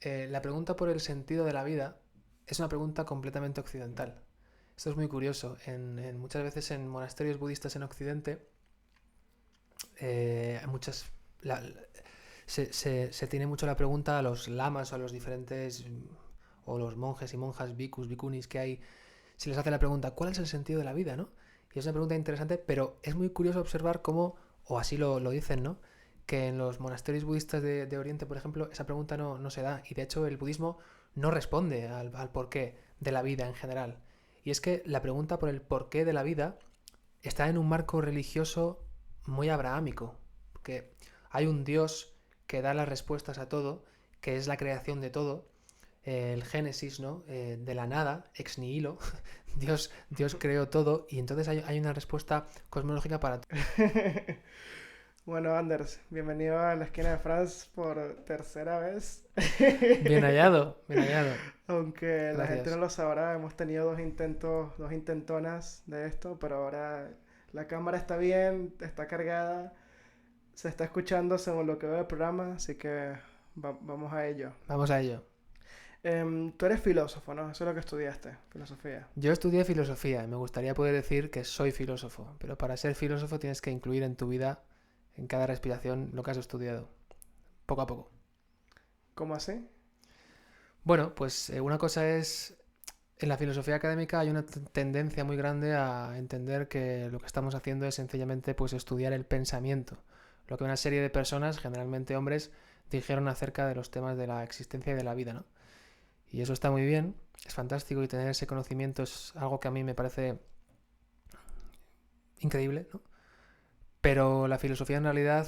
la pregunta por el sentido de la vida es una pregunta completamente occidental. Esto es muy curioso. Muchas veces en monasterios budistas en Occidente, hay muchas... la- se tiene mucho la pregunta a los lamas o a los diferentes... o los monjes y monjas, bhikkhus, bhikkhunis que hay, se les hace la pregunta, ¿cuál es el sentido de la vida, no? Y es una pregunta interesante, pero es muy curioso observar cómo, o así lo dicen, ¿no? Que en los monasterios budistas de Oriente, por ejemplo, esa pregunta no se da. Y de hecho el budismo no responde al porqué de la vida en general. Y es que la pregunta por el porqué de la vida está en un marco religioso muy abrahámico. Porque hay un Dios que da las respuestas a todo, que es la creación de todo, el Génesis, ¿no? De la nada, ex nihilo, Dios creó todo y entonces hay una respuesta cosmológica para todo. Bueno, Anders, bienvenido a la esquina de Franz por tercera vez. Bien hallado, bien hallado. Aunque la gente no Gracias. lo sabrá, hemos tenido dos intentos, dos intentonas de esto, pero ahora la cámara está bien, está cargada, se está escuchando según lo que veo del programa, así que vamos a ello. Vamos a ello. Tú eres filósofo, ¿no? Eso es lo que estudiaste, filosofía. Yo estudié filosofía y me gustaría poder decir que soy filósofo, pero para ser filósofo tienes que incluir en tu vida, en cada respiración, lo que has estudiado, poco a poco. ¿Cómo así? Bueno, pues una cosa es, en la filosofía académica hay una tendencia muy grande a entender que lo que estamos haciendo es sencillamente pues estudiar el pensamiento, lo que una serie de personas, generalmente hombres, dijeron acerca de los temas de la existencia y de la vida, ¿no? Y eso está muy bien, es fantástico y tener ese conocimiento es algo que a mí me parece increíble, ¿no? Pero la filosofía en realidad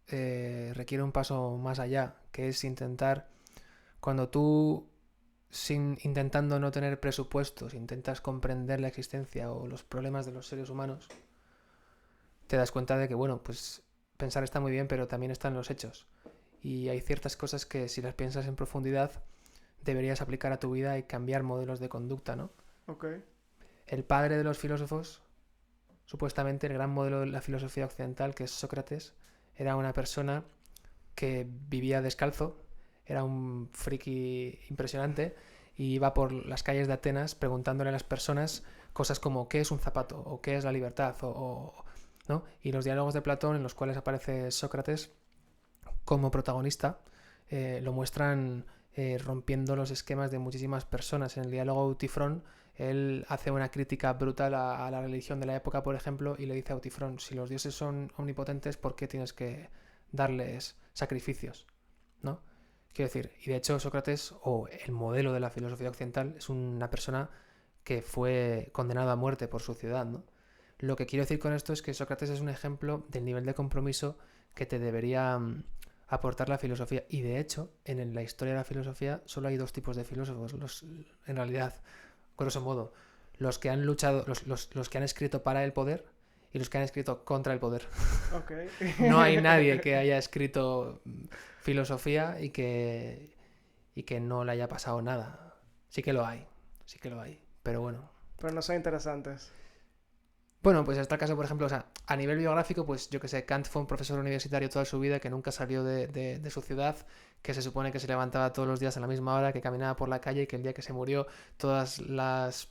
requiere un paso más allá, que es intentar, cuando tú intentando no tener presupuestos, intentas comprender la existencia o los problemas de los seres humanos, te das cuenta de que, bueno, pues pensar está muy bien, pero también están los hechos. Y hay ciertas cosas que si las piensas en profundidad deberías aplicar a tu vida y cambiar modelos de conducta, ¿no? Ok. El padre de los filósofos, supuestamente el gran modelo de la filosofía occidental, que es Sócrates, era una persona que vivía descalzo, era un friki impresionante y iba por las calles de Atenas preguntándole a las personas cosas como qué es un zapato o qué es la libertad ¿no? Y los diálogos de Platón en los cuales aparece Sócrates como protagonista lo muestran rompiendo los esquemas de muchísimas personas. En el diálogo Eutifrón, él hace una crítica brutal a la religión de la época, por ejemplo, y le dice a Eutifrón, si los dioses son omnipotentes, ¿por qué tienes que darles sacrificios? ¿No? Quiero decir, y de hecho Sócrates, o el modelo de la filosofía occidental, es una persona que fue condenado a muerte por su ciudad, ¿no? Lo que quiero decir con esto es que Sócrates es un ejemplo del nivel de compromiso que te debería aportar la filosofía. Y de hecho, en la historia de la filosofía solo hay dos tipos de filósofos. En realidad, grosso modo, los que han luchado, los que han escrito para el poder y los que han escrito contra el poder. Ok. No hay nadie que haya escrito filosofía y que no le haya pasado nada. Sí que lo hay, sí que lo hay. Pero bueno, Pero no son interesantes. bueno, pues está el caso, por ejemplo, o sea, a nivel biográfico, pues yo que sé, Kant fue un profesor universitario toda su vida que nunca salió de su ciudad, que se supone que se levantaba todos los días a la misma hora, que caminaba por la calle y que el día que se murió, todas las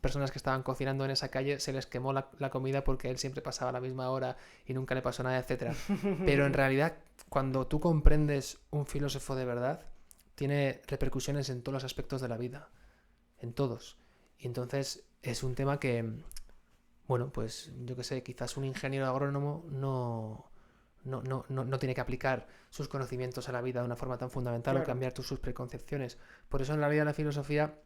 personas que estaban cocinando en esa calle se les quemó la comida porque él siempre pasaba a la misma hora y nunca le pasó nada, etcétera. Pero en realidad, cuando tú comprendes un filósofo de verdad, tiene repercusiones en todos los aspectos de la vida, en todos. Y entonces es un tema que bueno, pues yo que sé, quizás un ingeniero agrónomo no tiene que aplicar sus conocimientos a la vida de una forma tan fundamental o Claro. cambiar sus preconcepciones. Por eso en la vida la filosofía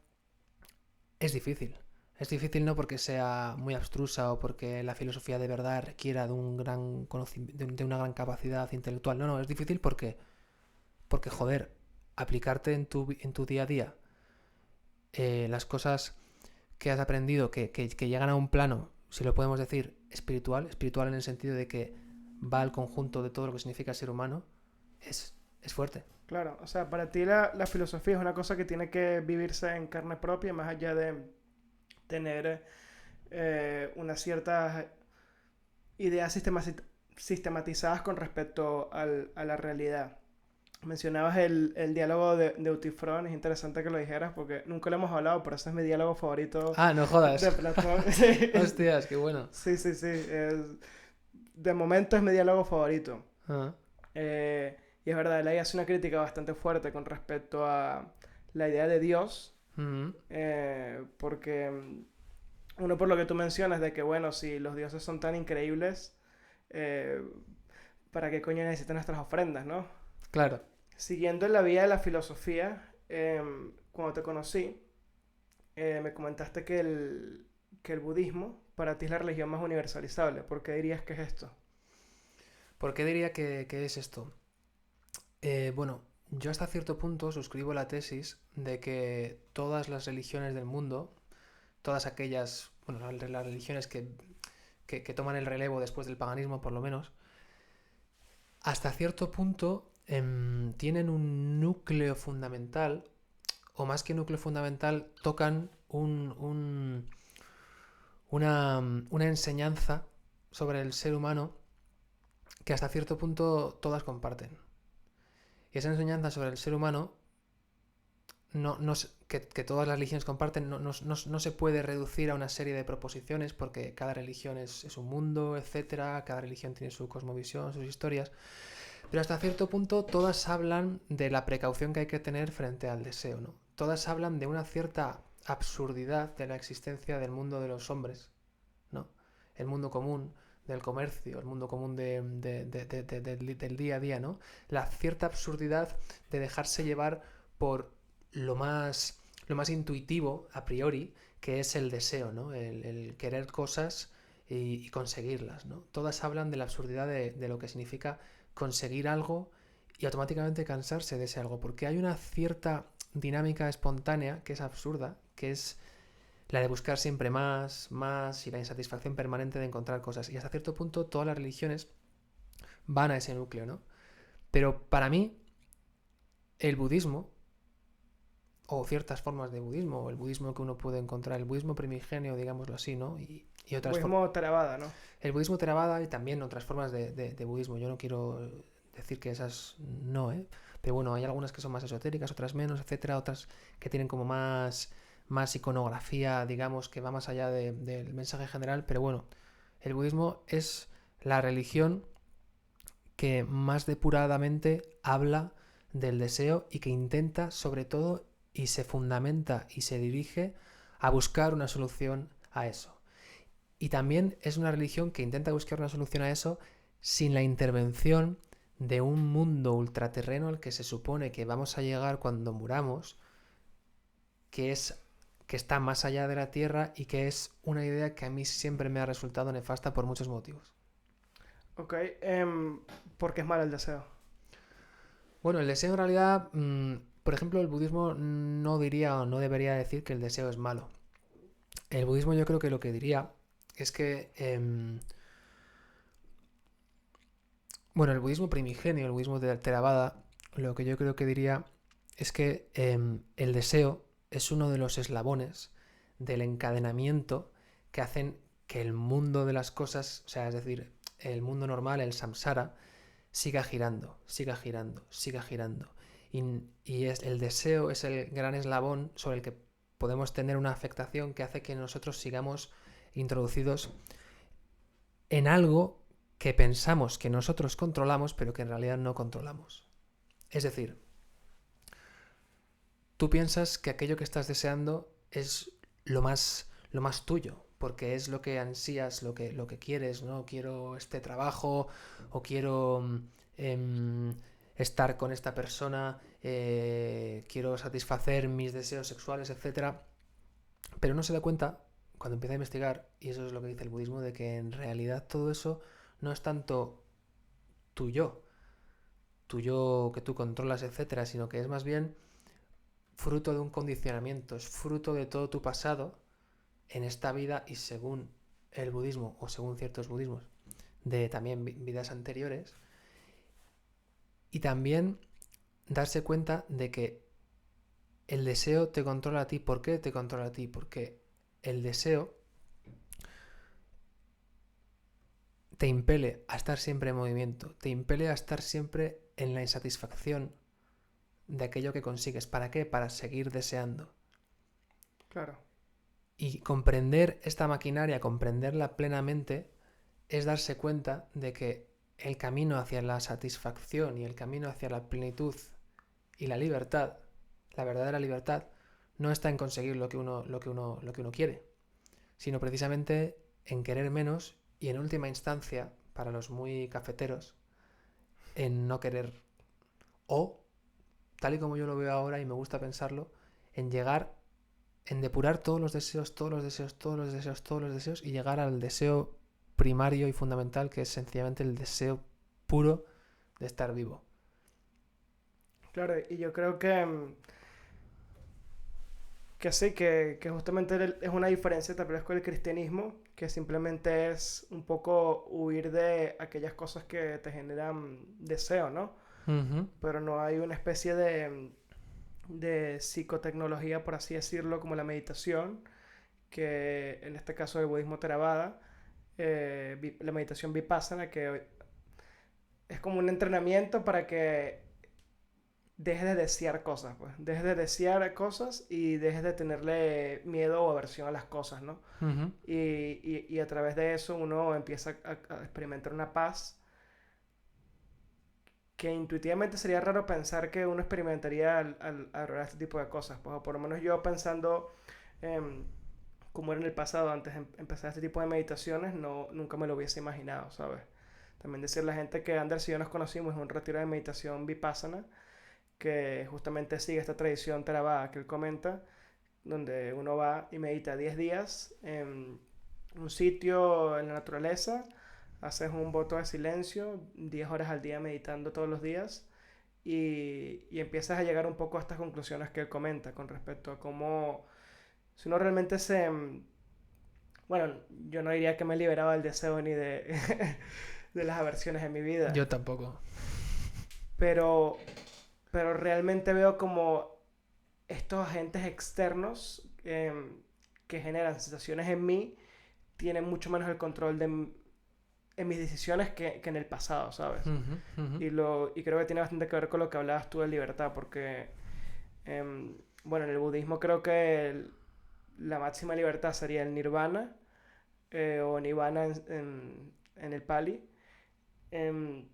es difícil. Es difícil no porque sea muy abstrusa o porque la filosofía de verdad requiera de un gran de una gran capacidad intelectual. No, no, es difícil porque joder, aplicarte en tu día a día las cosas que has aprendido que llegan a un plano, si lo podemos decir, espiritual en el sentido de que va al conjunto de todo lo que significa ser humano, es fuerte. Claro, o sea, para ti la filosofía es una cosa que tiene que vivirse en carne propia, más allá de tener unas ciertas ideas sistematizadas con respecto a la realidad. Mencionabas el diálogo de Eutifrón, es interesante que lo dijeras porque nunca lo hemos hablado, pero ese es mi diálogo favorito Ah, no jodas. de Platón. Sí, Hostias, qué bueno. sí, sí, sí, de momento es mi diálogo favorito. Ah, Eh, y es verdad, él ahí hace una crítica bastante fuerte con respecto a la idea de Dios, mm, porque uno por lo que tú mencionas de que, bueno, si los dioses son tan increíbles, eh, ¿para qué coño necesitan nuestras ofrendas, no? claro. Siguiendo en la vía de la filosofía, cuando te conocí, me comentaste que el budismo para ti es la religión más universalizable. ¿Por qué dirías que es esto? ¿Por qué diría que es esto? Bueno, yo hasta cierto punto suscribo la tesis de que todas las religiones del mundo, todas aquellas, bueno, las religiones que toman el relevo después del paganismo, por lo menos, hasta cierto punto tienen un núcleo fundamental, o más que núcleo fundamental, tocan una enseñanza sobre el ser humano que hasta cierto punto todas comparten. Y esa enseñanza sobre el ser humano, que todas las religiones comparten, no se puede reducir a una serie de proposiciones porque cada religión es un mundo, etcétera, cada religión tiene su cosmovisión, sus historias, pero hasta cierto punto todas hablan de la precaución que hay que tener frente al deseo, ¿no? Todas hablan de una cierta absurdidad de la existencia del mundo de los hombres, ¿no? El mundo común, del comercio, el mundo común del día a día, ¿no? La cierta absurdidad de dejarse llevar por lo más intuitivo a priori, que es el deseo, ¿no? El querer cosas y conseguirlas, ¿no? Todas hablan de la absurdidad de lo que significa conseguir algo y automáticamente cansarse de ese algo, porque hay una cierta dinámica espontánea que es absurda, que es la de buscar siempre más, más y la insatisfacción permanente de encontrar cosas. Y hasta cierto punto todas las religiones van a ese núcleo, ¿no? Pero para mí, el budismo, o ciertas formas de budismo, o el budismo que uno puede encontrar, el budismo primigenio, digámoslo así, ¿no? Y otras formas. Budismo Theravada, ¿no? El budismo Theravada y también otras formas de budismo. Yo no quiero decir que esas no, ¿eh? Pero bueno, hay algunas que son más esotéricas, otras menos, etcétera, otras que tienen como más iconografía, digamos, que va más allá del mensaje general, pero bueno, el budismo es la religión que más depuradamente habla del deseo y que intenta, sobre todo, y se fundamenta y se dirige a buscar una solución a eso. Y también es una religión que intenta buscar una solución a eso sin la intervención de un mundo ultraterreno al que se supone que vamos a llegar cuando muramos, que es que está más allá de la Tierra y que es una idea que a mí siempre me ha resultado nefasta por muchos motivos. Ok, ¿por qué es malo el deseo? Bueno, el deseo en realidad, por ejemplo, el budismo no diría o no debería decir que el deseo es malo. El budismo yo creo que lo que diría es que, bueno, el budismo primigenio, el budismo de Theravada, lo que yo creo que diría es que el deseo es uno de los eslabones del encadenamiento que hacen que el mundo de las cosas, o sea, es decir, el mundo normal, el samsara, siga girando, siga girando, siga girando. El deseo es el gran eslabón sobre el que podemos tener una afectación que hace que nosotros sigamos introducidos en algo que pensamos que nosotros controlamos, pero que en realidad no controlamos. Es decir, tú piensas que aquello que estás deseando es lo más tuyo, porque es lo que ansías, lo que quieres, ¿no? Quiero este trabajo o quiero estar con esta persona, quiero satisfacer mis deseos sexuales, etcétera. Pero no se da cuenta, cuando empieza a investigar, y eso es lo que dice el budismo, de que en realidad todo eso no es tanto tu yo que tú controlas, etcétera, sino que es más bien fruto de un condicionamiento, es fruto de todo tu pasado en esta vida y según el budismo o según ciertos budismos de también vidas anteriores y también darse cuenta de que el deseo te controla a ti. ¿Por qué te controla a ti? Porque el deseo te impele a estar siempre en movimiento, te impele a estar siempre en la insatisfacción de aquello que consigues. ¿Para qué? Para seguir deseando. Claro. Y comprender esta maquinaria, comprenderla plenamente, es darse cuenta de que el camino hacia la satisfacción y el camino hacia la plenitud y la libertad, la verdadera libertad, no está en conseguir lo que uno quiere, sino precisamente en querer menos y en última instancia, para los muy cafeteros, en no querer. O, tal y como yo lo veo ahora y me gusta pensarlo, en llegar, en depurar todos los deseos, todos los deseos, todos los deseos, todos los deseos y llegar al deseo primario y fundamental, que es sencillamente el deseo puro de estar vivo. Claro, y yo creo que sí, que justamente es una diferencia tal vez con el cristianismo, que simplemente es un poco huir de aquellas cosas que te generan deseo, ¿no? Ujú. Pero no hay una especie de psicotecnología, por así decirlo, como la meditación, que en este caso el budismo Theravada, la meditación vipassana, que es como un entrenamiento para que dejes de desear cosas, pues. Dejes de desear cosas y dejes de tenerle miedo o aversión a las cosas, ¿no? Ujú. Y a través de eso uno empieza a experimentar una paz que intuitivamente sería raro pensar que uno experimentaría al lograr este tipo de cosas. Pues, o por lo menos yo pensando em, como era en el pasado, antes de empezar este tipo de meditaciones, no, nunca me lo hubiese imaginado, ¿sabes? También decirle a la gente que Anders y yo nos conocimos en un retiro de meditación vipassana, que justamente sigue esta tradición Theravada que él comenta, donde uno va y medita 10 días en un sitio en la naturaleza, haces un voto de silencio, 10 horas al día meditando todos los días y empiezas a llegar un poco a estas conclusiones que él comenta con respecto a cómo si uno realmente bueno, yo no diría que me he liberado del deseo ni de, de las aversiones en mi vida, Yo tampoco. pero, pero realmente veo como estos agentes externos que generan sensaciones en mí tienen mucho menos el control en mis decisiones que en el pasado, ¿sabes? Ujú, ujú. Y creo que tiene bastante que ver con lo que hablabas tú de libertad, porque, bueno, en el budismo creo que la máxima libertad sería el nirvana, o nirvana en el pali, em,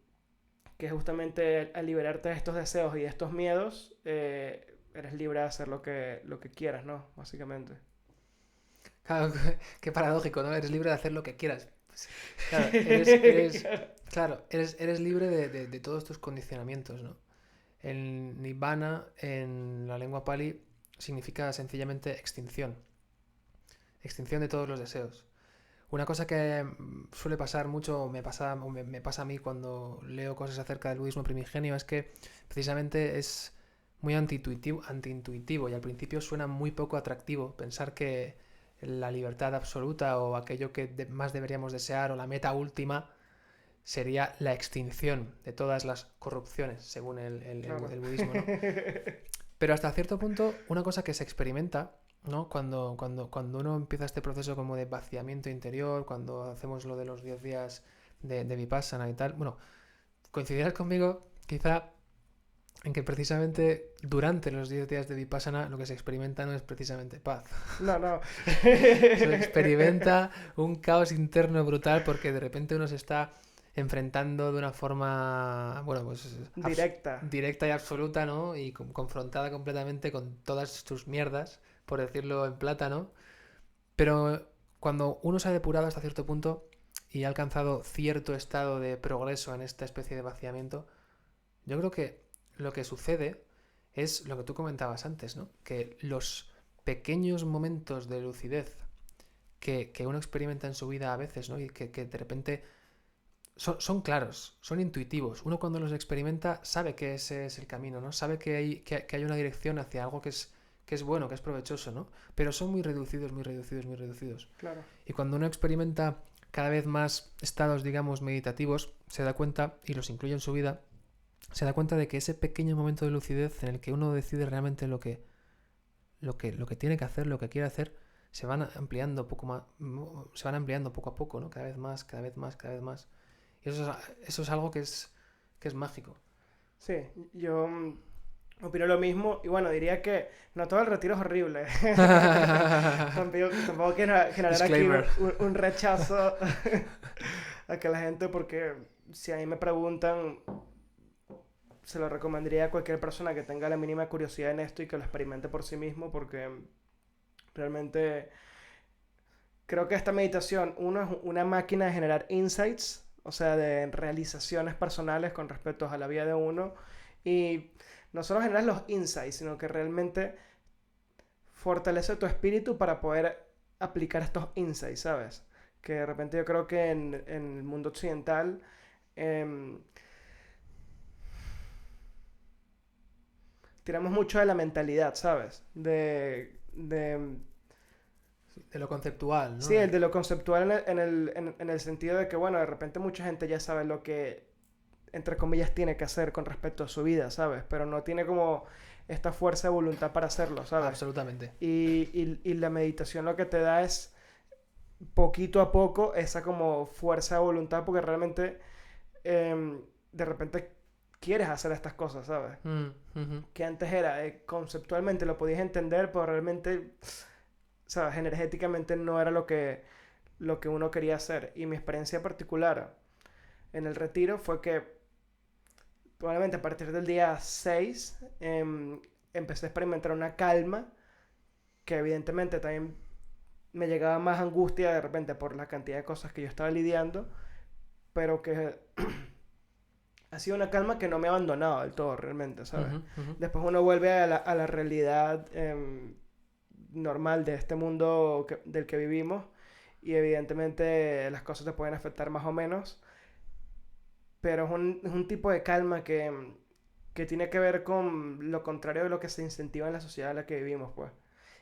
que justamente al liberarte de estos deseos y de estos miedos, eres libre de hacer lo que quieras, ¿no? Básicamente. Claro, qué paradójico, ¿no? Eres libre de hacer lo que quieras. Pues, claro, Claro. claro, eres libre de todos tus condicionamientos, ¿no? El nibbana en la lengua pali significa sencillamente extinción. Extinción de todos los deseos. Una cosa que suele pasar mucho, me pasa a mí cuando leo cosas acerca del budismo primigenio, es que precisamente es muy antiintuitivo y al principio suena muy poco atractivo pensar que la libertad absoluta o aquello que más deberíamos desear o la meta última sería la extinción de todas las corrupciones, según Claro. el budismo, ¿no? Pero hasta cierto punto, una cosa que se experimenta, ¿no? Cuando uno empieza este proceso como de vaciamiento interior, cuando hacemos lo de los 10 días de Vipassana y tal, bueno, coincidirás conmigo, quizá, en que precisamente durante los 10 días de Vipassana lo que se experimenta no es precisamente paz. No, no. Se experimenta un caos interno brutal porque de repente uno se está enfrentando de una forma, bueno, pues Directa. directa y absoluta, ¿no? Y confrontada completamente con todas tus mierdas, por decirlo en plata, ¿no? Pero cuando uno se ha depurado hasta cierto punto y ha alcanzado cierto estado de progreso en esta especie de vaciamiento, yo creo que lo que sucede es lo que tú comentabas antes, ¿no? Que los pequeños momentos de lucidez que uno experimenta en su vida a veces, ¿no? Y que de repente son claros, son intuitivos. Uno cuando los experimenta sabe que ese es el camino, ¿no? Sabe que hay una dirección hacia algo que es bueno, que es provechoso, ¿no? Pero son muy reducidos, muy reducidos, muy reducidos. Claro. Y cuando uno experimenta cada vez más estados, digamos, meditativos, se da cuenta, y los incluye en su vida, se da cuenta de que ese pequeño momento de lucidez en el que uno decide realmente lo que tiene que hacer, lo que quiere hacer, se van ampliando poco más, se van ampliando poco a poco, ¿no? Cada vez más, cada vez más, cada vez más. Y eso es algo que es mágico. Sí, yo Opino lo mismo. Y bueno, diría que no todo el retiro es horrible. Tampoco quiero generar aquí Disclaimer. un rechazo a que la gente, porque si a mí me preguntan, se lo recomendaría a cualquier persona que tenga la mínima curiosidad en esto y que lo experimente por sí mismo, porque realmente creo que esta meditación, uno, es una máquina de generar insights, o sea, de realizaciones personales con respecto a la vida de uno. Y no solo generas los insights, sino que realmente fortalece tu espíritu para poder aplicar estos insights, ¿sabes? Que de repente yo creo que en el mundo occidental em, tiramos mucho de la mentalidad, ¿sabes? De lo conceptual, Sí, ¿no? el de lo conceptual en el sentido de que, bueno, de repente mucha gente ya sabe lo que, entre comillas, tiene que hacer con respecto a su vida, ¿sabes? Pero no tiene como esta fuerza de voluntad para hacerlo, ¿sabes? Absolutamente. Y la meditación lo que te da es poquito a poco esa como fuerza de voluntad porque realmente de repente quieres hacer estas cosas, ¿sabes? Ujú. Que antes era, conceptualmente lo podías entender, pero realmente, ¿sabes? Energéticamente no era lo que uno quería hacer. Y mi experiencia particular en el retiro fue que probablemente a partir del día 6 empecé a experimentar una calma que evidentemente también me llegaba más angustia de repente por la cantidad de cosas que yo estaba lidiando, pero que ha sido una calma que no me ha abandonado del todo realmente, ¿sabes? Ujú, ujú. Después uno vuelve a la realidad normal de este mundo del que vivimos y evidentemente las cosas te pueden afectar más o menos, pero es un tipo de calma que tiene que ver con lo contrario de lo que se incentiva en la sociedad en la que vivimos, pues.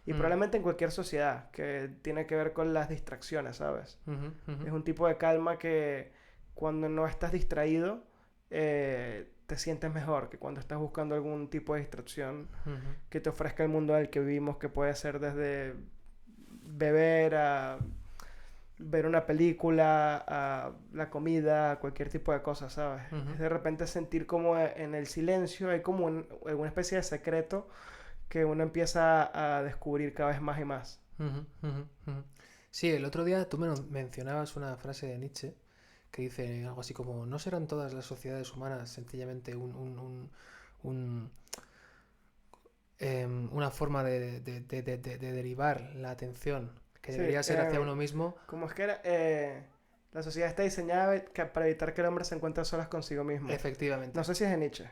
Y Mm, probablemente en cualquier sociedad, que tiene que ver con las distracciones, ¿sabes? ujú, ujú, Es un tipo de calma que cuando no estás distraído, te sientes mejor que cuando estás buscando algún tipo de distracción ujú. que te ofrezca el mundo en el que vivimos, que puede ser desde beber a ver una película, a la comida, a cualquier tipo de cosa, ¿sabes? Ujú, Es de repente sentir como en el silencio hay como alguna especie de secreto que uno empieza a descubrir cada vez más y más. ujú, ujú, ujú. Sí, el otro día tú mencionabas una frase de Nietzsche que dice algo así como, ¿no serán todas las sociedades humanas sencillamente un, una forma de derivar la atención que Sí, debería ser hacia uno mismo? como es que era, la sociedad está diseñada para evitar que el hombre se encuentre a solas consigo mismo. No Efectivamente. sé si es de Nietzsche.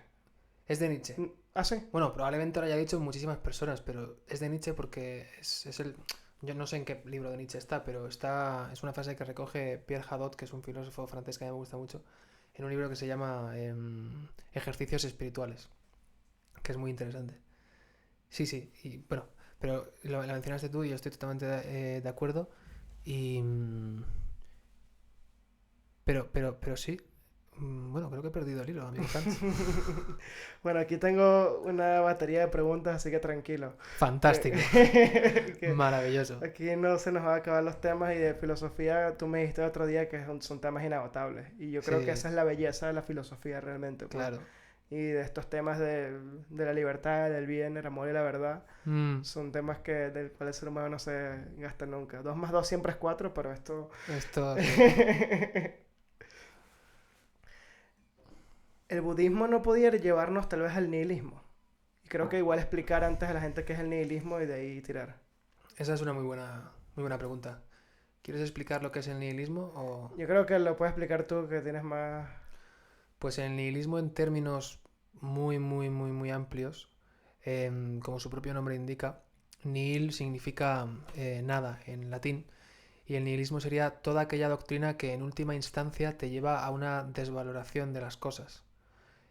Es de Nietzsche. Ah, sí. Bueno, probablemente lo haya dicho muchísimas personas, pero es de Nietzsche porque es el... Yo no sé en qué libro de Nietzsche está, pero es una frase que recoge Pierre Hadot, que es un filósofo francés que a mí me gusta mucho, en un libro que se llama Ejercicios Espirituales, que es muy interesante. Sí, sí, y bueno, pero la mencionaste tú y yo estoy totalmente de acuerdo. Y, pero sí, bueno, creo que he perdido el hilo, amigo Kant. Bueno, aquí tengo una batería de preguntas, así que tranquilo. Fantástico, Que maravilloso. aquí no se nos van a acabar los temas y de filosofía tú me dijiste el otro día que son temas inagotables. Y yo creo que Sí, esa es la belleza de la filosofía realmente, pues. claro. Y de estos temas de la libertad, del bien, el amor y la verdad, Mm, son temas del cual el ser humano no se gasta nunca. Dos más dos siempre es cuatro, pero esto... esto sí. El budismo no podía llevarnos tal vez al nihilismo. Y creo que igual explicar antes a la gente qué es el nihilismo y de ahí tirar. Esa es una muy buena pregunta. ¿Quieres explicar lo que es el nihilismo? O... Yo creo que lo puedes explicar tú que tienes más... Pues el nihilismo en términos muy amplios, como su propio nombre indica, nihil significa nada en latín, y el nihilismo sería toda aquella doctrina que en última instancia te lleva a una desvaloración de las cosas.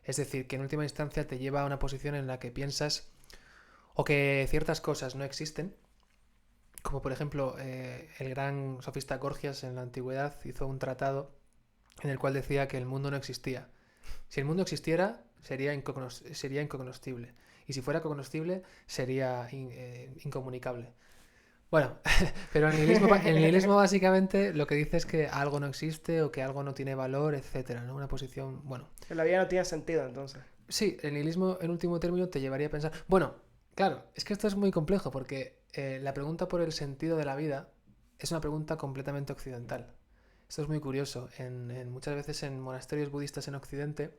Es decir, que en última instancia te lleva a una posición en la que piensas o que ciertas cosas no existen, como por ejemplo el gran sofista Gorgias en la antigüedad hizo un tratado en el cual decía que el mundo no existía. Si el mundo existiera, sería incognoscible. Y si fuera cognoscible, sería incomunicable. Bueno, pero el nihilismo básicamente lo que dice es que algo no existe o que algo no tiene valor, etcétera, ¿no? Una posición, bueno, La vida no tiene sentido entonces. Sí, el nihilismo en último término te llevaría a pensar... Bueno, claro, es que esto es muy complejo porque la pregunta por el sentido de la vida es una pregunta completamente occidental. Esto es muy curioso. Muchas veces en monasterios budistas en Occidente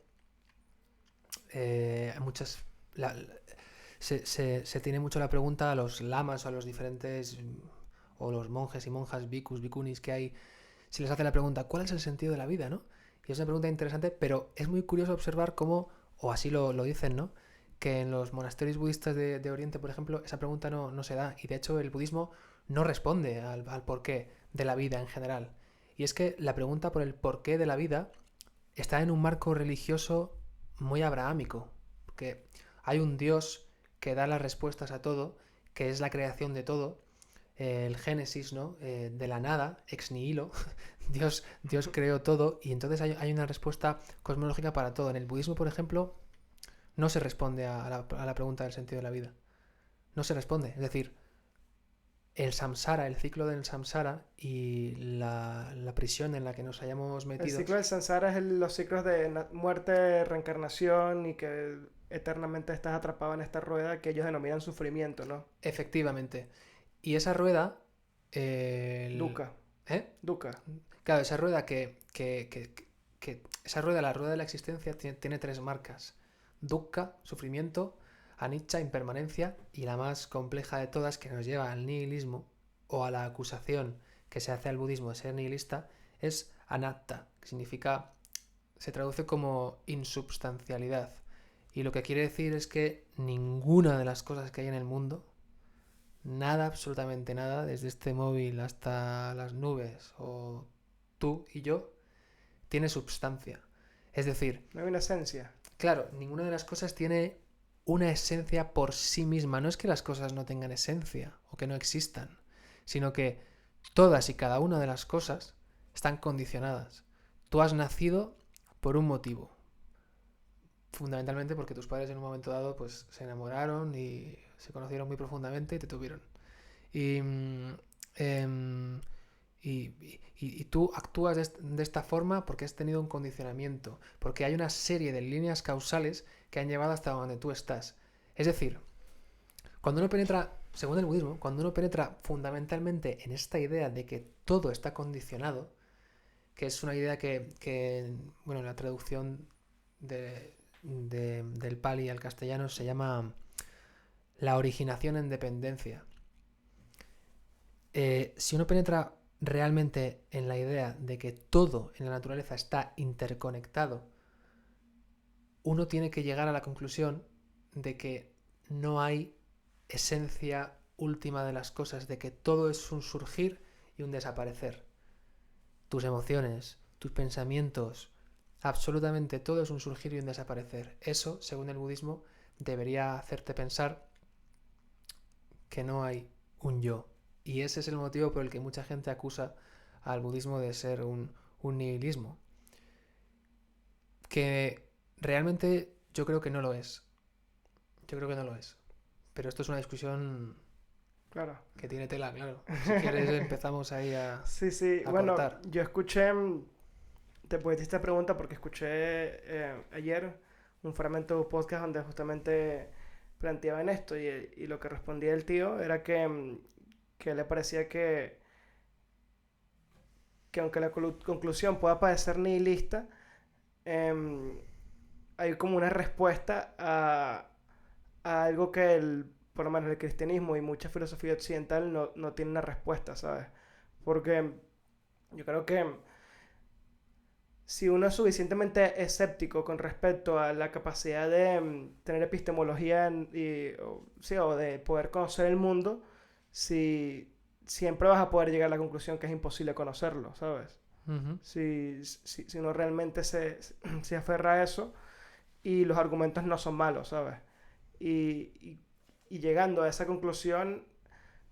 hay muchas... se tiene mucho la pregunta a los lamas o a los diferentes... o los monjes y monjas, bhikkhus, bhikkhunis que hay, si les hace la pregunta, ¿cuál es el sentido de la vida? ¿No? Y es una pregunta interesante, pero es muy curioso observar cómo, o así lo dicen, ¿no? Que en los monasterios budistas de Oriente, por ejemplo, esa pregunta no se da. Y de hecho el budismo no responde al porqué de la vida en general. Y es que la pregunta por el porqué de la vida está en un marco religioso muy abrahámico. Porque hay un Dios que da las respuestas a todo, que es la creación de todo, el Génesis, ¿no? De la nada, ex nihilo, Dios creó todo y entonces hay una respuesta cosmológica para todo. En el budismo, por ejemplo, no se responde a la pregunta del sentido de la vida. No se responde. Es decir, el samsara, el ciclo del samsara y la prisión en la que nos hayamos El ciclo metidos. del samsara es los ciclos de muerte, reencarnación y que eternamente estás atrapado en esta rueda que ellos denominan sufrimiento, ¿no? Efectivamente. Y esa rueda... el- Dukkha, ¿Eh? dukkha. Claro, esa rueda esa rueda, la rueda de la existencia, tiene tres marcas. Dukkha, sufrimiento, anicca, impermanencia, y la más compleja de todas, que nos lleva al nihilismo, o a la acusación que se hace al budismo de ser nihilista, es anatta, que significa, se traduce como insubstancialidad. Y lo que quiere decir es que ninguna de las cosas que hay en el mundo, nada, absolutamente nada, desde este móvil hasta las nubes o tú y yo, tiene substancia. Es decir, No hay una esencia. claro, ninguna de las cosas tiene una esencia por sí misma. No es que las cosas no tengan esencia o que no existan, sino que todas y cada una de las cosas están condicionadas. Tú has nacido por un motivo, fundamentalmente porque tus padres en un momento dado pues se enamoraron y se conocieron muy profundamente y te tuvieron. Y, em, y tú actúas de esta forma porque has tenido un condicionamiento, porque hay una serie de líneas causales que han llevado hasta donde tú estás. Es decir, cuando uno penetra, según el budismo, cuando uno penetra fundamentalmente en esta idea de que todo está condicionado, que es una idea que bueno, la traducción del Pali al castellano se llama la originación en dependencia. Si uno penetra realmente en la idea de que todo en la naturaleza está interconectado, uno tiene que llegar a la conclusión de que no hay esencia última de las cosas, de que todo es un surgir y un desaparecer. Tus emociones, tus pensamientos, absolutamente todo es un surgir y un desaparecer. Eso, según el budismo, debería hacerte pensar que no hay un yo. Y ese es el motivo por el que mucha gente acusa al budismo de ser un nihilismo. Que realmente yo creo que no lo es. Yo creo que no lo es. Pero esto es una discusión Claro. que tiene tela, claro. Si quieres empezamos ahí Sí, sí. a Bueno, cortar. yo escuché, te pusiste esta pregunta porque escuché ayer un fragmento de un podcast donde justamente planteaban esto y lo que respondía el tío era que le parecía que aunque la conclusión pueda parecer nihilista, em, hay como una respuesta a algo que por lo menos el cristianismo y mucha filosofía occidental no tiene una respuesta, ¿sabes? Porque yo creo que si uno es suficientemente escéptico con respecto a la capacidad de tener epistemología sí, o de poder conocer el mundo, si, siempre vas a poder llegar a la conclusión que es imposible conocerlo, ¿sabes? Ujú. Si uno realmente se aferra a eso y los argumentos no son malos, ¿sabes? Y llegando a esa conclusión,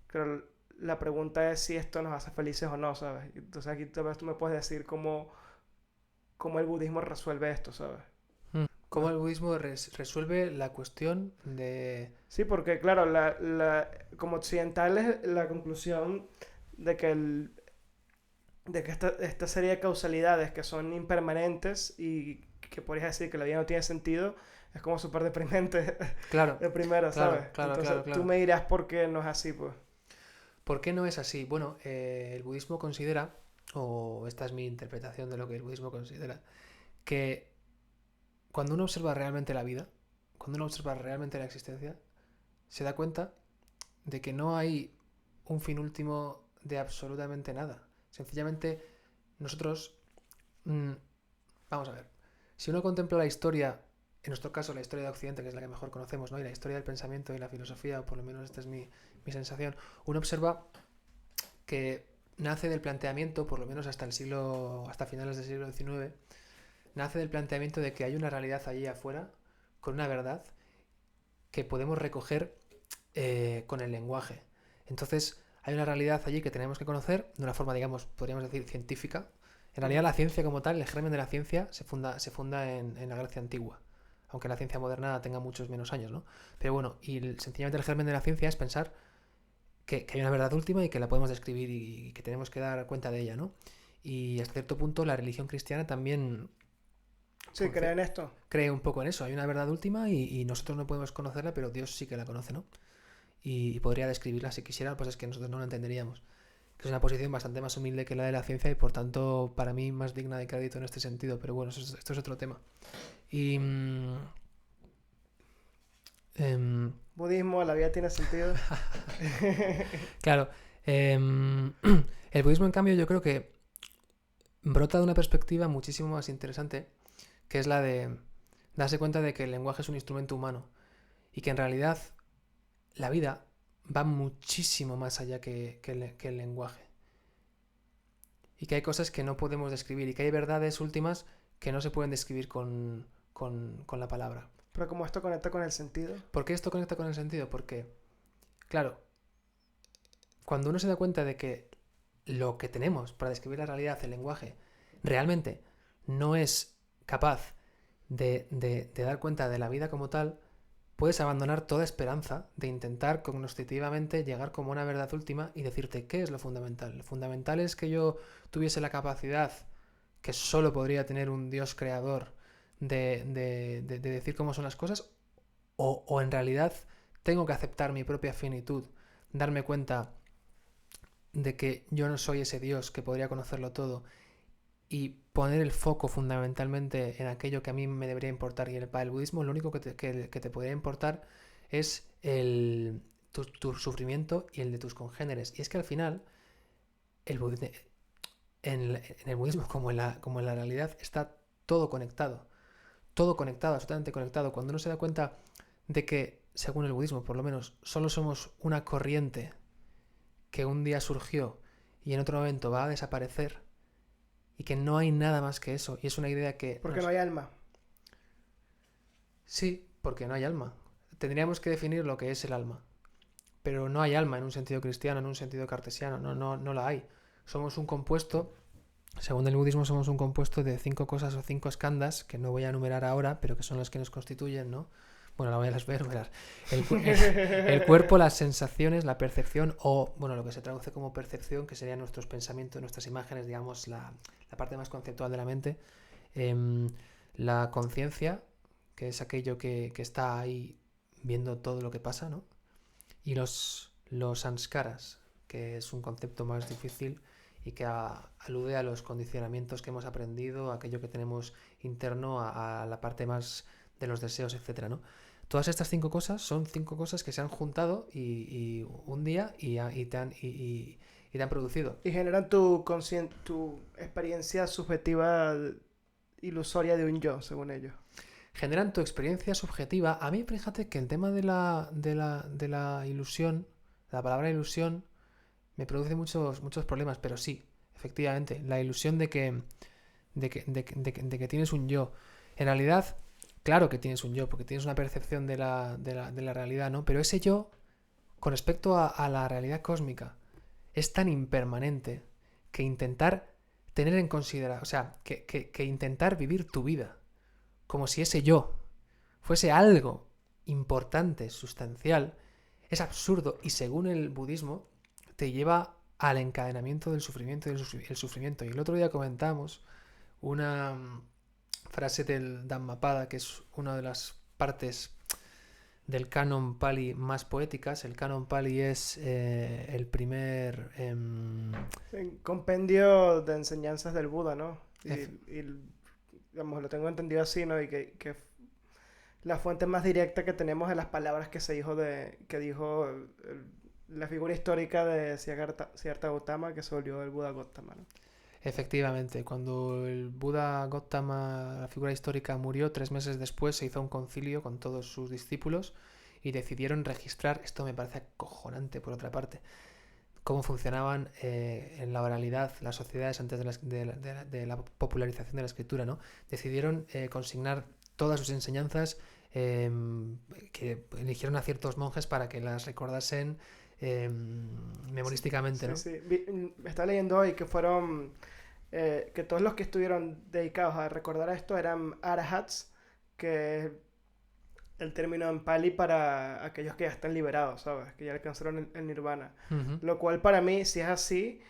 creo la pregunta es si esto nos hace felices o no, ¿sabes? Entonces aquí tal vez tú me puedes decir cómo el budismo resuelve esto, ¿sabes? ¿Cómo el budismo resuelve la cuestión de... Sí, porque claro, como occidentales, la conclusión de que, esta serie de causalidades que son impermanentes y que podrías decir que la vida no tiene sentido, es como súper deprimente Claro, de primera, claro, ¿sabes? claro, Entonces claro, tú claro. me dirás por qué no es así, pues. ¿Por qué no es así? Bueno, el budismo considera, o esta es mi interpretación de lo que el budismo considera, que cuando uno observa realmente la vida, cuando uno observa realmente la existencia, se da cuenta de que no hay un fin último de absolutamente nada. Sencillamente nosotros, mm, vamos a ver, si uno contempla la historia, en nuestro caso la historia de Occidente, que es la que mejor conocemos, ¿no? Y la historia del pensamiento y la filosofía, o por lo menos esta es mi sensación, uno observa que nace del planteamiento, por lo menos hasta el siglo, hasta finales del siglo XIX, nace del planteamiento de que hay una realidad allí afuera, con una verdad, que podemos recoger con el lenguaje. Entonces, hay una realidad allí que tenemos que conocer de una forma, digamos, podríamos decir, científica. En realidad, Ujú. la ciencia como tal, el germen de la ciencia, se funda en la Grecia antigua. Aunque la ciencia moderna tenga muchos menos años, ¿no? Pero bueno, sencillamente el germen de la ciencia es pensar que hay una verdad última y que la podemos describir y que tenemos que dar cuenta de ella, ¿no? Y hasta cierto punto la religión cristiana también Sí, creen esto. cree un poco en eso. Hay una verdad última y nosotros no podemos conocerla, pero Dios sí que la conoce, ¿no? Y podría describirla si quisiera, pues es que nosotros no la entenderíamos. Que es una posición bastante más humilde que la de la ciencia y por tanto para mí más digna de crédito en este sentido. Pero bueno, esto es otro tema. Y... em, Budismo, la vida tiene sentido. claro, el budismo en cambio yo creo que brota de una perspectiva muchísimo más interesante, que es la de darse cuenta de que el lenguaje es un instrumento humano y que en realidad la vida va muchísimo más allá que el lenguaje. Y que hay cosas que no podemos describir y que hay verdades últimas que no se pueden describir con la palabra. Pero como esto conecta con el sentido. ¿Por qué esto conecta con el sentido? Porque, claro, cuando uno se da cuenta de que lo que tenemos para describir la realidad, el lenguaje, realmente no es capaz de dar cuenta de la vida como tal, puedes abandonar toda esperanza de intentar cognoscitivamente llegar como una verdad última y decirte qué es lo fundamental. Lo fundamental es que yo tuviese la capacidad que solo podría tener un Dios creador de decir cómo son las cosas, o en realidad tengo que aceptar mi propia finitud, darme cuenta de que yo no soy ese Dios que podría conocerlo todo y poner el foco fundamentalmente en aquello que a mí me debería importar. Y para el budismo lo único que te podría importar es tu sufrimiento y el de tus congéneres. Y es que al final, el, en el budismo como en la realidad está todo conectado, absolutamente conectado. Cuando uno se da cuenta de que, según el budismo por lo menos, solo somos una corriente que un día surgió y en otro momento va a desaparecer, y que no hay nada más que eso. Y es una idea que Porque no hay alma. Sí, porque no hay alma. Tendríamos que definir lo que es el alma. Pero no hay alma en un sentido cristiano, en un sentido cartesiano. No la hay. Somos un compuesto, según el budismo, somos un compuesto de 5 cosas o 5 skandhas, que no voy a enumerar ahora, pero que son las que nos constituyen, ¿no? Bueno, las voy a enumerar. El cuerpo, las sensaciones, la percepción, o, bueno, lo que se traduce como percepción, que serían nuestros pensamientos, nuestras imágenes, digamos, la parte más conceptual de la mente. Em, la conciencia, que es aquello que está ahí viendo todo lo que pasa, ¿no? Y los sanskaras, que es un concepto más difícil y que alude a los condicionamientos que hemos aprendido, a aquello que tenemos interno, a la parte más de los deseos, etcétera, ¿no? Todas estas 5 cosas son 5 cosas que se han juntado y un día y te han producido. Y generan tu experiencia subjetiva ilusoria de un yo, según ellos. Generan tu experiencia subjetiva. A mí, fíjate que el tema de la ilusión, la palabra ilusión, me produce muchos problemas, pero sí, efectivamente, la ilusión de que tienes un yo. En realidad, claro que tienes un yo, porque tienes una percepción de la realidad, ¿no? Pero ese yo, con respecto a la realidad cósmica, es tan impermanente que intentar tener en consideración, o sea, que intentar vivir tu vida como si ese yo fuese algo importante, sustancial, es absurdo y según el budismo te lleva al encadenamiento del sufrimiento y el sufrimiento. Y el otro día comentamos una frase del Dhammapada, que es una de las partes del canon Pali más poéticas. El canon Pali es el primer... compendio de enseñanzas del Buda, ¿no? Ef- Y, digamos, lo tengo entendido así, ¿no? Y que la fuente más directa que tenemos de las palabras que que dijo la figura histórica de Siddhartha Gautama, que se volvió el Buda Gautama, ¿no? Efectivamente, cuando el Buda Gautama, la figura histórica, murió, 3 meses después se hizo un concilio con todos sus discípulos y decidieron registrar, esto me parece acojonante por otra parte, cómo funcionaban en la oralidad las sociedades antes de la popularización de la escritura, ¿no? Decidieron consignar todas sus enseñanzas, que eligieron a ciertos monjes para que las recordasen memorísticamente, Sí, ¿no? sí. Estaba leyendo hoy que fueron, que todos los que estuvieron dedicados a recordar esto eran arahats, que es el término en Pali para aquellos que ya están liberados, ¿sabes? Que ya alcanzaron el nirvana. Ujú. Lo cual para mí, si es así,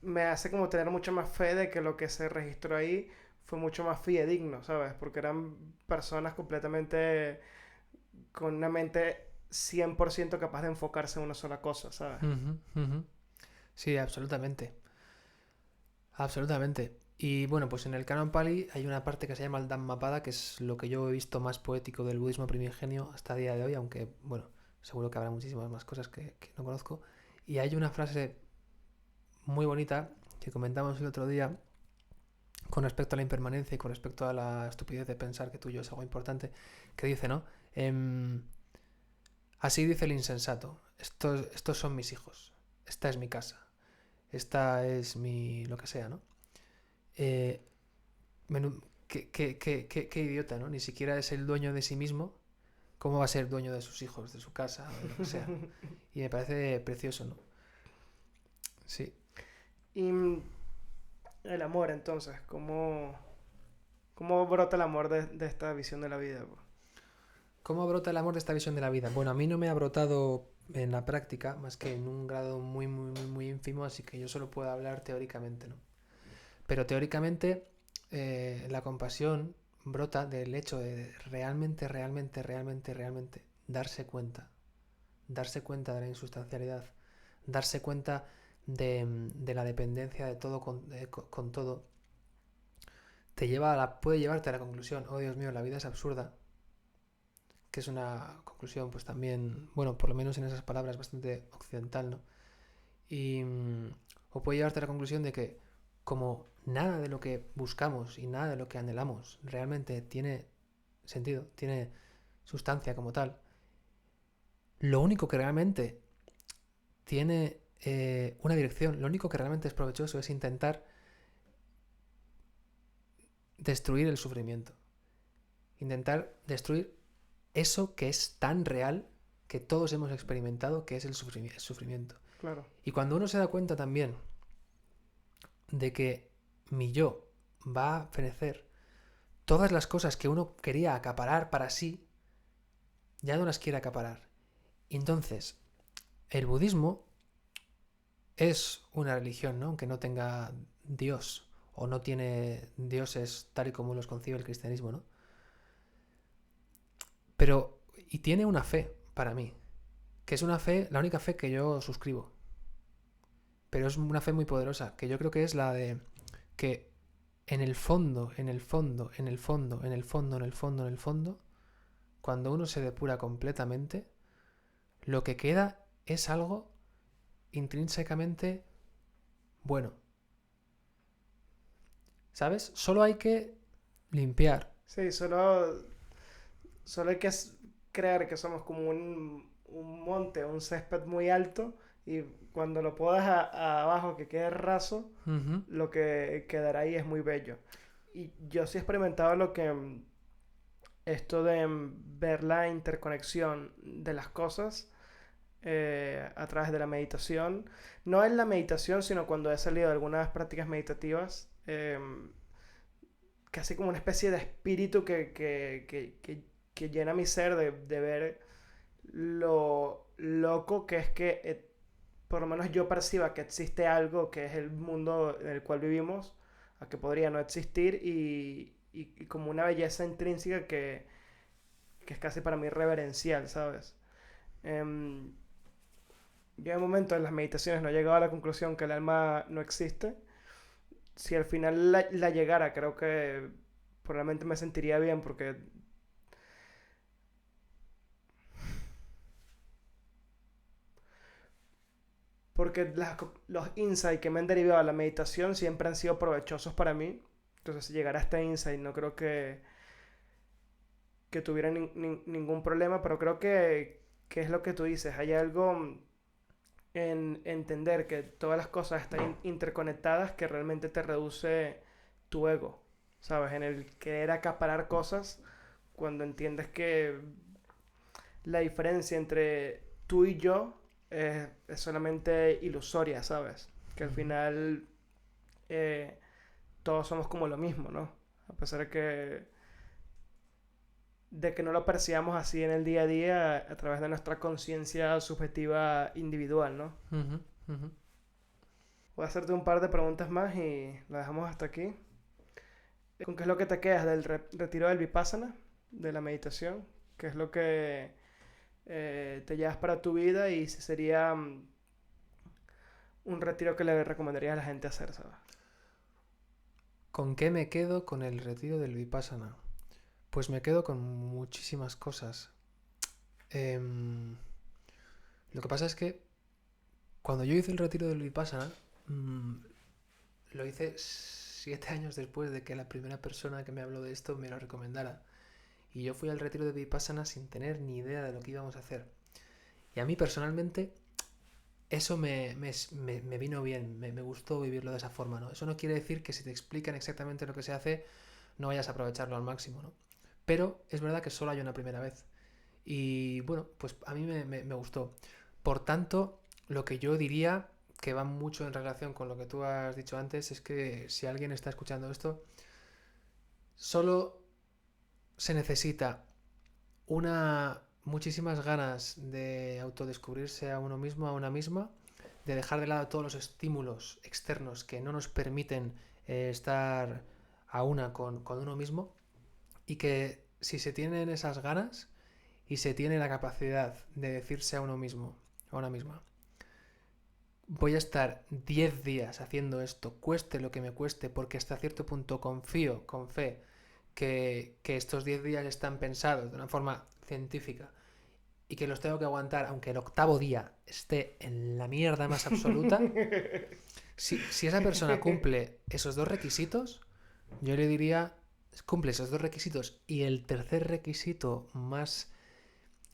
me hace como tener mucha más fe de que lo que se registró ahí fue mucho más fidedigno, ¿sabes? Porque eran personas completamente con una mente 100% capaz de enfocarse en una sola cosa, ¿sabes? Ujú, ujú. Sí, absolutamente. Absolutamente. Y bueno, pues en el Canon Pali hay una parte que se llama el Dhammapada, que es lo que yo he visto más poético del budismo primigenio hasta el día de hoy, aunque bueno, seguro que habrá muchísimas más cosas que no conozco. Y hay una frase muy bonita que comentamos el otro día con respecto a la impermanencia y con respecto a la estupidez de pensar que tuyo es algo importante, que dice, ¿no? Así dice el insensato, estos son mis hijos, esta es mi casa, esta es mi... lo que sea, ¿no? Eh, qué idiota, ¿no? Ni siquiera es el dueño de sí mismo. ¿Cómo va a ser dueño de sus hijos, de su casa, o de lo que sea? Y me parece precioso, ¿no? Sí. Y el amor, entonces, cómo brota el amor de esta visión de la vida, po? ¿Cómo brota el amor de esta visión de la vida? Bueno, a mí no me ha brotado en la práctica, más que en un grado muy, muy, muy, muy ínfimo, así que yo solo puedo hablar teóricamente, ¿no? Pero teóricamente la compasión brota del hecho de realmente, realmente, realmente, realmente darse cuenta de la insustancialidad, darse cuenta de la dependencia de todo con todo, puede llevarte a la conclusión, oh Dios mío, la vida es absurda, que es una conclusión pues también, bueno, por lo menos en esas palabras bastante occidental, ¿no? Y, o puede llevarte a la conclusión de que como nada de lo que buscamos y nada de lo que anhelamos realmente tiene sentido, tiene sustancia como tal, lo único que realmente tiene una dirección, lo único que realmente es provechoso es intentar destruir el sufrimiento, intentar destruir eso que es tan real que todos hemos experimentado, que es el sufrimiento. Claro. Y cuando uno se da cuenta también de que mi yo va a fenecer, todas las cosas que uno quería acaparar para sí, ya no las quiere acaparar. Entonces, el budismo es una religión, ¿no? Aunque no tenga Dios o no tiene dioses tal y como los concibe el cristianismo, ¿no? Pero, y tiene una fe para mí, que es una fe, la única fe que yo suscribo. Pero es una fe muy poderosa, que yo creo que es la de que en el fondo, en el fondo, en el fondo, en el fondo, en el fondo, en el fondo, cuando uno se depura completamente, lo que queda es algo intrínsecamente bueno. ¿Sabes? Solo hay que limpiar. Sí, solo hay que creer que somos como un monte, un césped muy alto y cuando lo podas abajo que quede raso, Ujú. lo que quedará ahí es muy bello. Y yo sí he experimentado lo que esto de ver la interconexión de las cosas a través de la meditación. No en la meditación, sino cuando he salido de algunas prácticas meditativas. Casi como una especie de espíritu que llena mi ser de ver lo loco que es que por lo menos yo perciba que existe algo que es el mundo en el cual vivimos, a que podría no existir y como una belleza intrínseca que es casi para mí reverencial, ¿sabes? Em, yo en momento en las meditaciones no he llegado a la conclusión que el alma no existe. Si al final la llegara, creo que probablemente me sentiría bien porque los insights que me han derivado de la meditación siempre han sido provechosos para mí. Entonces, si llegara a este insight, no creo que tuviera ningún problema, pero creo que es lo que tú dices. Hay algo en entender que todas las cosas están interconectadas que realmente te reduce tu ego, ¿sabes? En el querer acaparar cosas cuando entiendes que la diferencia entre tú y yo es solamente ilusoria, ¿sabes? Que al Ujú. final eh, todos somos como lo mismo, ¿no? A pesar de que no lo percibamos así en el día a día a través de nuestra conciencia subjetiva individual, ¿no? Ujú, ujú. Voy a hacerte un par de preguntas más y la dejamos hasta aquí. ¿Con qué es lo que te quedas del retiro del Vipassana, de la meditación? ¿Qué es lo que te llevas para tu vida y si sería un retiro que le recomendarías a la gente hacer, ¿sabes? ¿Con qué me quedo con el retiro del Vipassana? Pues me quedo con muchísimas cosas. Em, lo que pasa es que cuando yo hice el retiro del Vipassana, mm, lo hice 7 años después de que la primera persona que me habló de esto me lo recomendara. Y yo fui al retiro de Vipassana sin tener ni idea de lo que íbamos a hacer. Y a mí personalmente eso me vino bien, me gustó vivirlo de esa forma, ¿no? Eso no quiere decir que si te explican exactamente lo que se hace, no vayas a aprovecharlo al máximo, ¿no? Pero es verdad que solo hay una primera vez. Y bueno, pues a mí me gustó. Por tanto, lo que yo diría, que va mucho en relación con lo que tú has dicho antes, es que si alguien está escuchando esto, solo se necesita muchísimas ganas de autodescubrirse a uno mismo, a una misma, de dejar de lado todos los estímulos externos que no nos permiten estar a una con uno mismo, y que si se tienen esas ganas y se tiene la capacidad de decirse a uno mismo, a una misma, voy a estar 10 días haciendo esto, cueste lo que me cueste, porque hasta cierto punto confío, con fe, que estos 10 días están pensados de una forma científica y que los tengo que aguantar aunque el octavo día esté en la mierda más absoluta, si esa persona cumple esos dos requisitos, yo le diría, cumple esos dos requisitos y el tercer requisito más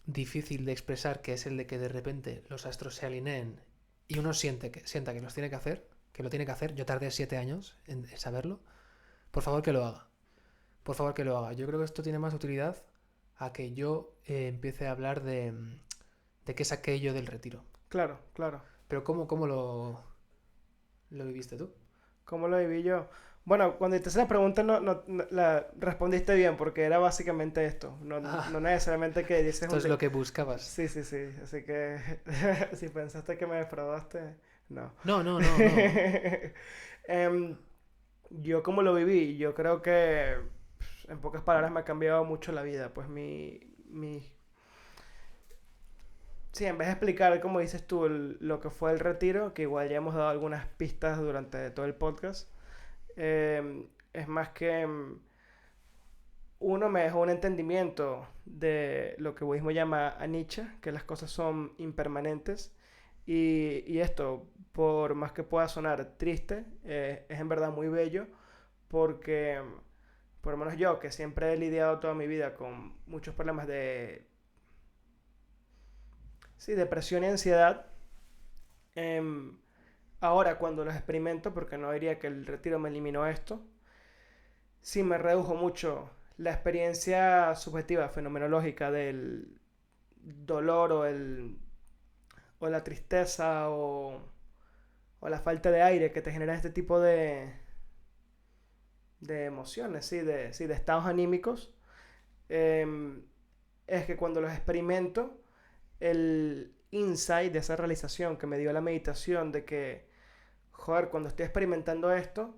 difícil de expresar, que es el de que de repente los astros se alineen y uno sienta que los tiene que hacer, que lo tiene que hacer, yo tardé 7 años en saberlo, por favor que lo haga. Por favor que lo haga. Yo creo que esto tiene más utilidad a que yo empiece a hablar de qué es aquello del retiro. Claro, claro. Pero ¿cómo lo viviste tú? ¿Cómo lo viví yo? Bueno, cuando te hice la pregunta no la respondiste bien porque era básicamente esto. No, Ah, no necesariamente que dices esto un... es lo que buscabas. Sí, sí, sí. Así que si pensaste que me defraudaste, no. No, no, no, no. Em, yo como lo viví, yo creo que en pocas palabras me ha cambiado mucho la vida. Pues sí, en vez de explicar, como dices tú, lo que fue el retiro, que igual ya hemos dado algunas pistas durante todo el podcast, es más que uno me dejó un entendimiento de lo que el budismo llama anicca, que las cosas son impermanentes. Y esto, por más que pueda sonar triste, es en verdad muy bello porque, por lo menos yo, que siempre he lidiado toda mi vida con muchos problemas de, sí, depresión y ansiedad, em, ahora cuando los experimento, porque no diría que el retiro me eliminó esto, sí me redujo mucho la experiencia subjetiva, fenomenológica del dolor o la tristeza o la falta de aire que te genera este tipo de emociones, sí, de estados anímicos. em, es que cuando los experimento, el insight de esa realización que me dio la meditación de que, joder, cuando estoy experimentando esto,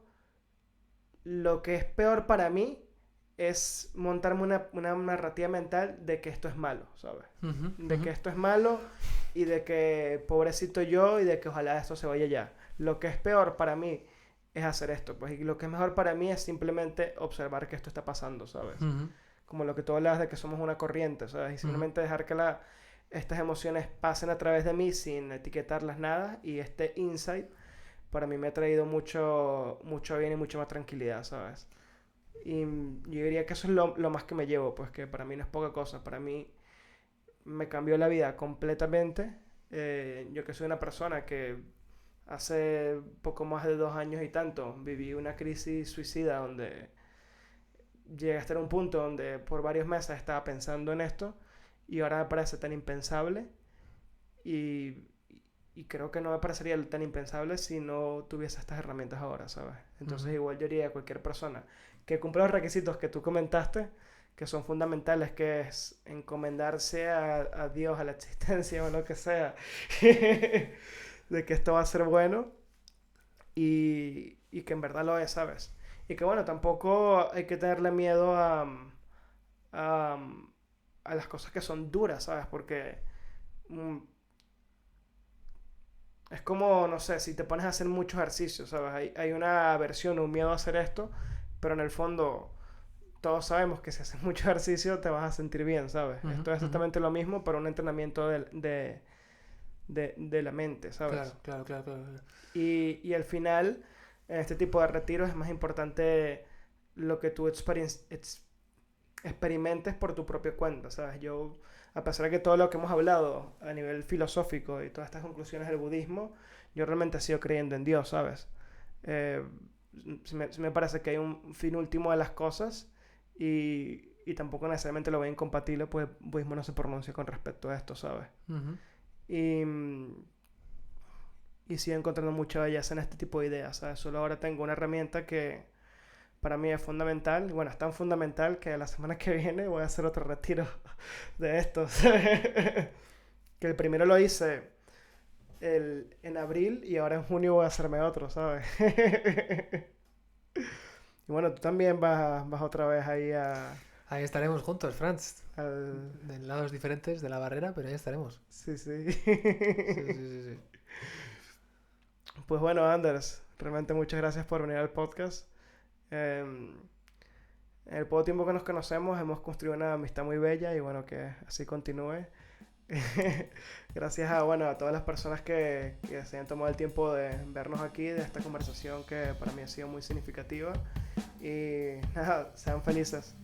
lo que es peor para mí es montarme una narrativa mental de que esto es malo, ¿sabes? Ujú, De que ujú. esto es malo y de que pobrecito yo y de que ojalá esto se vaya ya. Lo que es peor para mí es hacer esto, pues, y lo que es mejor para mí es simplemente observar que esto está pasando, ¿sabes? Ujú, Como lo que tú hablas de que somos una corriente, ¿sabes? Y ujú, simplemente dejar que estas emociones pasen a través de mí sin etiquetarlas nada, y este insight para mí me ha traído mucho bien y mucha más tranquilidad, ¿sabes? Y yo diría que eso es lo más que me llevo, pues que para mí no es poca cosa, para mí me cambió la vida completamente. Yo que soy una persona que hace poco más de 2 años y tanto viví una crisis suicida donde llegué a estar a un punto donde por varios meses estaba pensando en esto y ahora me parece tan impensable y, y creo que no me parecería tan impensable si no tuviese estas herramientas ahora, ¿sabes? Entonces ujú. igual yo diría a cualquier persona que cumpla los requisitos que tú comentaste, que son fundamentales, que es encomendarse a Dios, a la existencia o lo que sea, de que esto va a ser bueno y que en verdad lo es, ¿sabes? Y que bueno, tampoco hay que tenerle miedo a, a las cosas que son duras, ¿sabes? Porque mm, es como, no sé, si te pones a hacer mucho ejercicio, ¿sabes? Hay una aversión, un miedo a hacer esto, pero en el fondo todos sabemos que si haces mucho ejercicio te vas a sentir bien, ¿sabes? Ujú, Esto es ujú. exactamente lo mismo, pero un entrenamiento de la mente, ¿sabes? Claro, claro, claro, claro, claro. Y al final, en este tipo de retiros es más importante lo que tú experimentes por tu propia cuenta, ¿sabes? Yo, a pesar de que todo lo que hemos hablado a nivel filosófico y todas estas conclusiones del budismo, yo realmente sigo creyendo en Dios, ¿sabes? Eh, sí me parece que hay un fin último de las cosas y tampoco necesariamente lo veo incompatible, pues el budismo no se pronuncia con respecto a esto, ¿sabes? Ujú. Y, y sigo encontrando mucha belleza en este tipo de ideas, ¿sabes? Solo ahora tengo una herramienta que para mí es fundamental. Bueno, es tan fundamental que la semana que viene voy a hacer otro retiro de estos. Que el primero lo hice en abril y ahora en junio voy a hacerme otro, ¿sabes? Y bueno, tú también vas otra vez ahí Ahí estaremos juntos, Franz. al... De lados diferentes de la barrera, pero ahí estaremos. Sí, sí. Sí, sí, sí, sí. Pues bueno, Anders, realmente muchas gracias por venir al podcast. En el poco tiempo que nos conocemos hemos construido una amistad muy bella y bueno, que así continúe. Gracias a, bueno, a todas las personas que se han tomado el tiempo de vernos aquí, de esta conversación que para mí ha sido muy significativa. Y nada, sean felices.